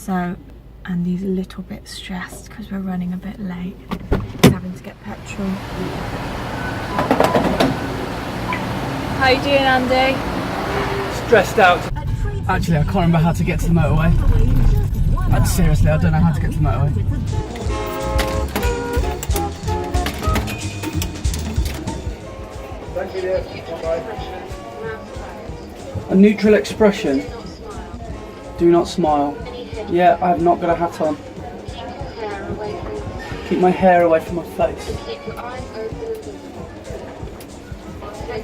So Andy's a little bit stressed because we're running a bit late. He's having to get petrol. How you doing, Andy? Stressed out. Actually, I can't remember how to get to the motorway. Seriously, I don't know how to get to the motorway. A neutral expression. Do not smile. Yeah, I have not got a hat on. Keep my hair away from my face.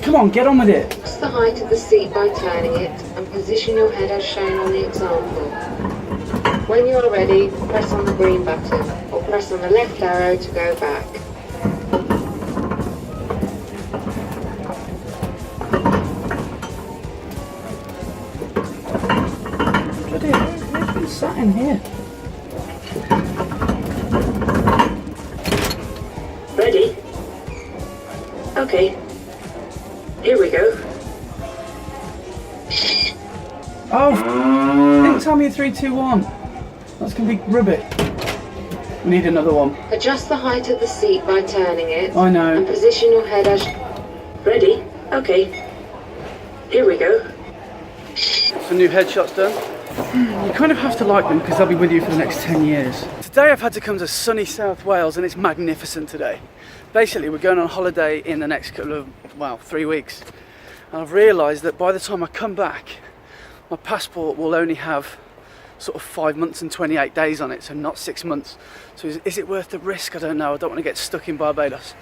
Come on, get on with it. Fix the height of the seat by turning it and position your head as shown on the example. When you are ready, press on the green button or press on the left arrow to go back. Bloody hell, we've been sat in here. Ready? Okay. Here we go. Oh, didn't tell me a 3, 2, 1. That's gonna be ribbit. We need another one. Adjust the height of the seat by turning it. I know. And position your head as... Ready? Okay. Here we go. Some new headshots done. You kind of have to like them because they'll be with you for the next 10 years. Today I've had to come to sunny South Wales and it's magnificent today. Basically, we're going on holiday in the next couple of, 3 weeks. And I've realised that by the time I come back, my passport will only have sort of 5 months and 28 days on it, so not 6 months. So is it worth the risk? I don't know. I don't want to get stuck in Barbados.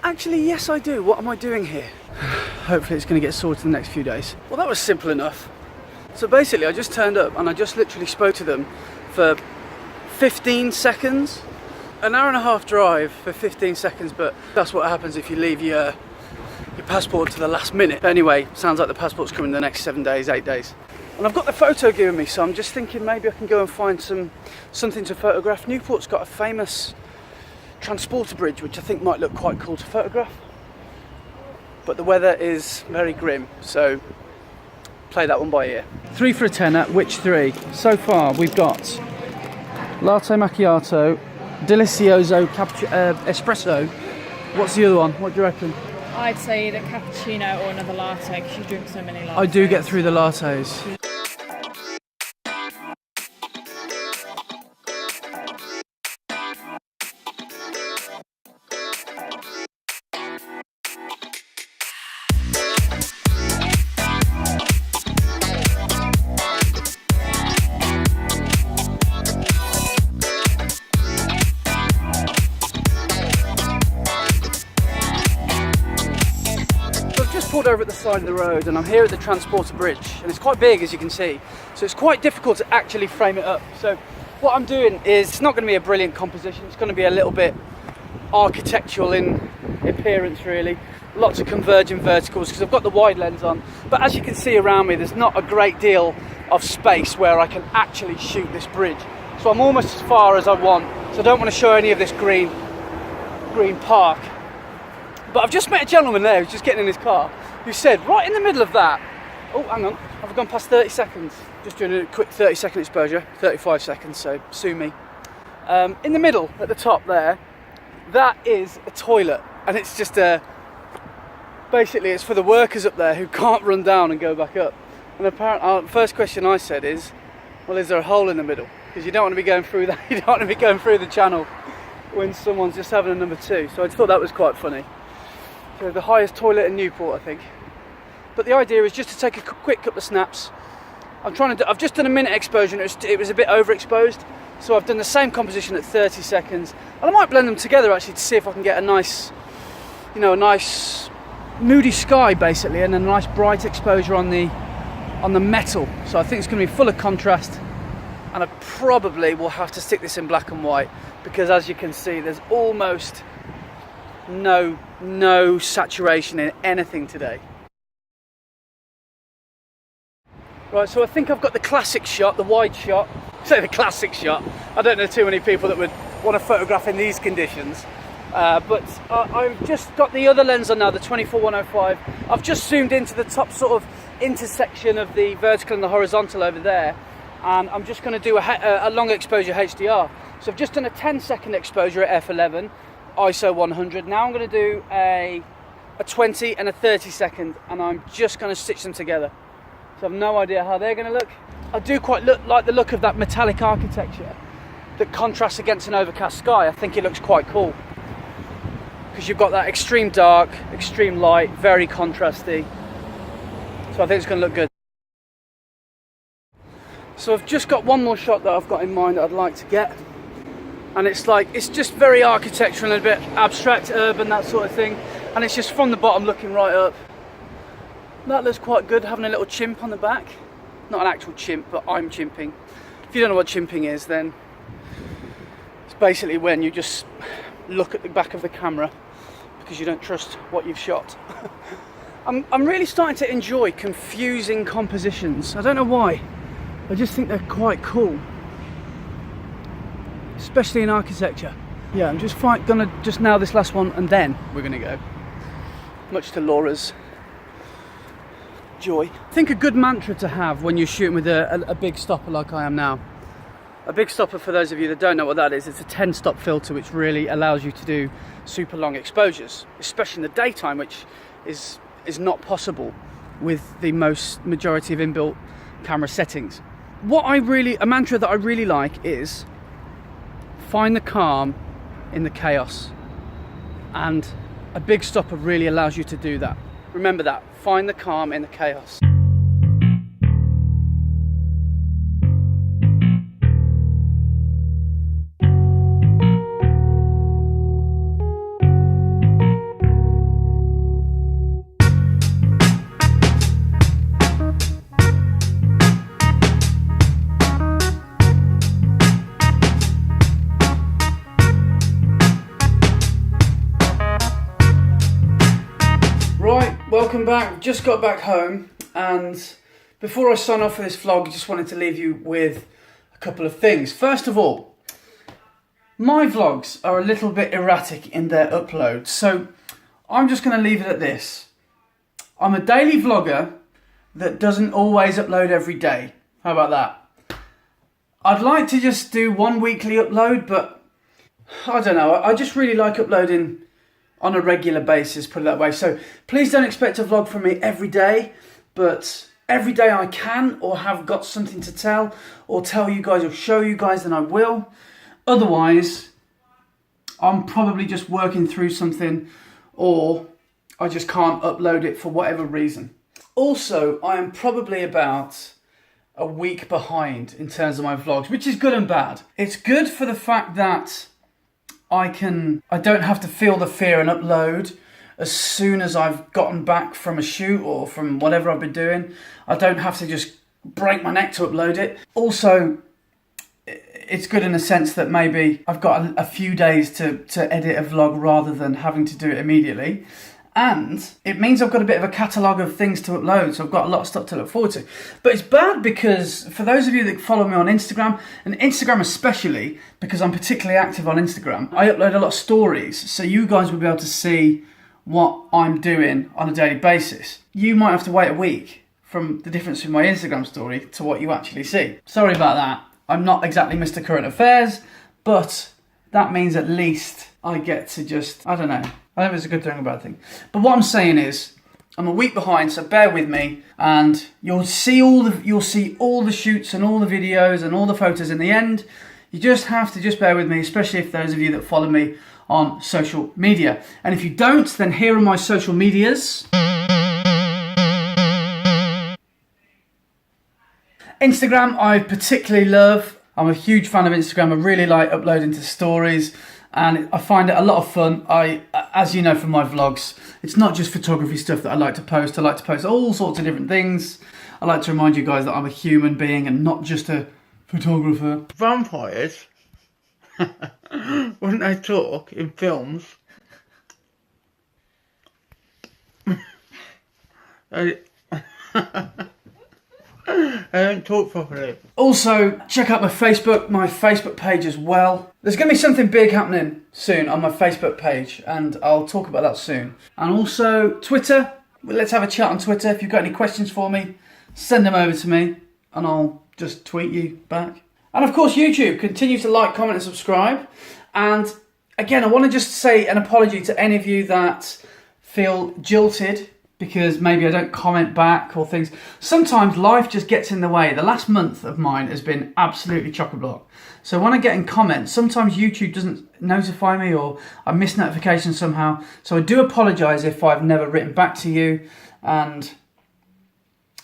Actually, yes I do. What am I doing here? Hopefully it's going to get sorted in the next few days. Well, that was simple enough. So basically I just turned up and I just literally spoke to them for 15 seconds. An hour and a half drive for 15 seconds, but that's what happens if you leave your passport to the last minute. But anyway, sounds like the passport's coming in the next 7 days, 8 days. And I've got the photo given me, so I'm just thinking maybe I can go and find something to photograph. Newport's got a famous transporter bridge, which I think might look quite cool to photograph. But the weather is very grim, so play that one by ear. 3 for a tenner, which 3? So far we've got latte macchiato, delicioso espresso. What's the other one? What do you reckon? I'd say either cappuccino or another latte because you drink so many lattes. I do get through the lattes. Pulled over at the side of the road and I'm here at the transporter bridge, and it's quite big, as you can see, so it's quite difficult to actually frame it up. So what I'm doing is, it's not going to be a brilliant composition, it's going to be a little bit architectural in appearance really, lots of converging verticals because I've got the wide lens on, but as you can see around me there's not a great deal of space where I can actually shoot this bridge, so I'm almost as far as I want, so I don't want to show any of this green park. But I've just met a gentleman there who's just getting in his car who said right in the middle of that, oh hang on, I've gone past 30 seconds, just doing a quick 30-second exposure, 35 seconds, so sue me. In the middle at the top there, that is a toilet, and it's just basically it's for the workers up there who can't run down and go back up. And apparently, first question I said is, well, is there a hole in the middle? Because you don't want to be going through that, you don't want to be going through the channel when someone's just having a number 2. So I thought that was quite funny. So the highest toilet in Newport, I think. But the idea is just to take a quick couple of snaps. I've just done a minute exposure and it was a bit overexposed. So I've done the same composition at 30 seconds. And I might blend them together actually to see if I can get a nice, a nice moody sky basically, and a nice bright exposure on the metal. So I think it's going to be full of contrast. And I probably will have to stick this in black and white because, as you can see, there's almost no saturation in anything today. Right, so I think I've got the classic shot, the wide shot. Say the classic shot. I don't know too many people that would want to photograph in these conditions. But I've just got the other lens on now, the 24-105. I've just zoomed into the top sort of intersection of the vertical and the horizontal over there. and I'm just going to do a long exposure HDR. So I've just done a 10-second exposure at f11, ISO 100. Now I'm going to do a 20 and a 30-second, and I'm just going to stitch them together. So I've no idea how they're going to look. I do quite like the look of that metallic architecture that contrasts against an overcast sky. I think it looks quite cool, because you've got that extreme dark, extreme light, very contrasty. So I think it's going to look good. So I've just got one more shot that I've got in mind that I'd like to get. And it's just very architectural and a bit abstract, urban, that sort of thing. And it's just from the bottom looking right up. That looks quite good, having a little chimp on the back. Not an actual chimp, but I'm chimping. If you don't know what chimping is, then it's basically when you just look at the back of the camera because you don't trust what you've shot. I'm really starting to enjoy confusing compositions. I don't know why. I just think they're quite cool, especially in architecture. Yeah, I'm just gonna just nail this last one and then we're gonna go. Much to Laura's joy. I think a good mantra to have when you're shooting with a big stopper like I am now. A big stopper, for those of you that don't know what that is, it's a 10-stop filter which really allows you to do super long exposures, especially in the daytime, which is not possible with the majority of inbuilt camera settings. A mantra that I really like is find the calm in the chaos, and a big stopper really allows you to do that. Remember that, find the calm in the chaos. Welcome back. Just got back home, and before I sign off for this vlog, I just wanted to leave you with a couple of things. First of all, my vlogs are a little bit erratic in their upload, so I'm just going to leave it at this. I'm a daily vlogger that doesn't always upload every day. How about that? I'd like to just do one weekly upload, but I don't know. I just really like uploading on a regular basis, put it that way. So please don't expect a vlog from me every day, but every day I can or have got something to tell or tell you guys or show you guys, then I will. Otherwise, I'm probably just working through something, or I just can't upload it for whatever reason. Also, I am probably about a week behind in terms of my vlogs, which is good and bad. It's good for the fact that I don't have to feel the fear and upload as soon as I've gotten back from a shoot or from whatever I've been doing. I don't have to just break my neck to upload it. Also, it's good in the sense that maybe I've got a few days to edit a vlog rather than having to do it immediately. And it means I've got a bit of a catalogue of things to upload, so I've got a lot of stuff to look forward to. But it's bad because, for those of you that follow me on Instagram, and Instagram especially, because I'm particularly active on Instagram, I upload a lot of stories, so you guys will be able to see what I'm doing on a daily basis. You might have to wait a week from the difference in my Instagram story to what you actually see. Sorry about that. I'm not exactly Mr. Current Affairs, but that means at least I get to just, I don't know. I don't know if it's a good thing or a bad thing. But what I'm saying is, I'm a week behind, so bear with me, and you'll see all the shoots and all the videos and all the photos in the end. You just have to bear with me, especially if those of you that follow me on social media. And if you don't, then here are my social medias. Instagram, I particularly love. I'm a huge fan of Instagram. I really like uploading to stories, and I find it a lot of fun. As you know from my vlogs, it's not just photography stuff that I like to post. I like to post all sorts of different things. I like to remind you guys that I'm a human being and not just a photographer. Vampires, wouldn't they talk in films? I don't talk properly. Also, check out my Facebook page as well. There's going to be something big happening soon on my Facebook page, and I'll talk about that soon. And also, Twitter. Let's have a chat on Twitter. If you've got any questions for me, send them over to me, and I'll just tweet you back. And of course YouTube, continue to like, comment and subscribe. And again, I want to just say an apology to any of you that feel jilted because maybe I don't comment back or things. Sometimes life just gets in the way. The last month of mine has been absolutely chock-a-block. So when I get in comments, sometimes YouTube doesn't notify me or I miss notifications somehow. So I do apologise if I've never written back to you and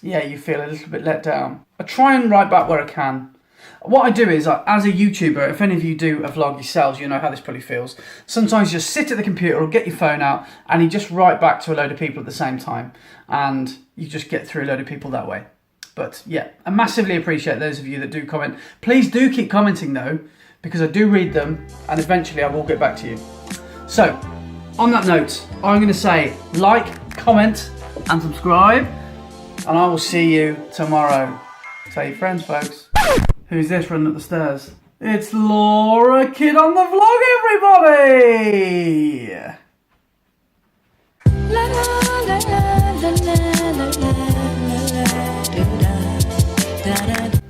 yeah, you feel a little bit let down. I try and write back where I can. What I do is, as a YouTuber, if any of you do a vlog yourselves, you know how this probably feels. Sometimes you just sit at the computer or get your phone out and you just write back to a load of people at the same time. And you just get through a load of people that way. But yeah, I massively appreciate those of you that do comment. Please do keep commenting though, because I do read them and eventually I will get back to you. So, on that note, I'm going to say like, comment and subscribe. And I will see you tomorrow. Tell your friends, folks. Who's this running up the stairs? It's Laura Kid on the vlog, everybody!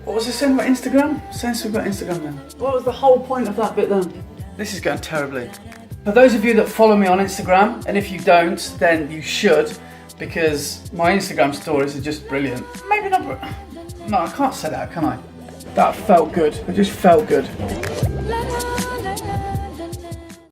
What was I saying about Instagram? Saying something about Instagram then. What was the whole point of that bit then? This is going terribly. For those of you that follow me on Instagram, and if you don't, then you should, because my Instagram stories are just brilliant. Maybe not, no, I can't say that, can I? That felt good. It just felt good.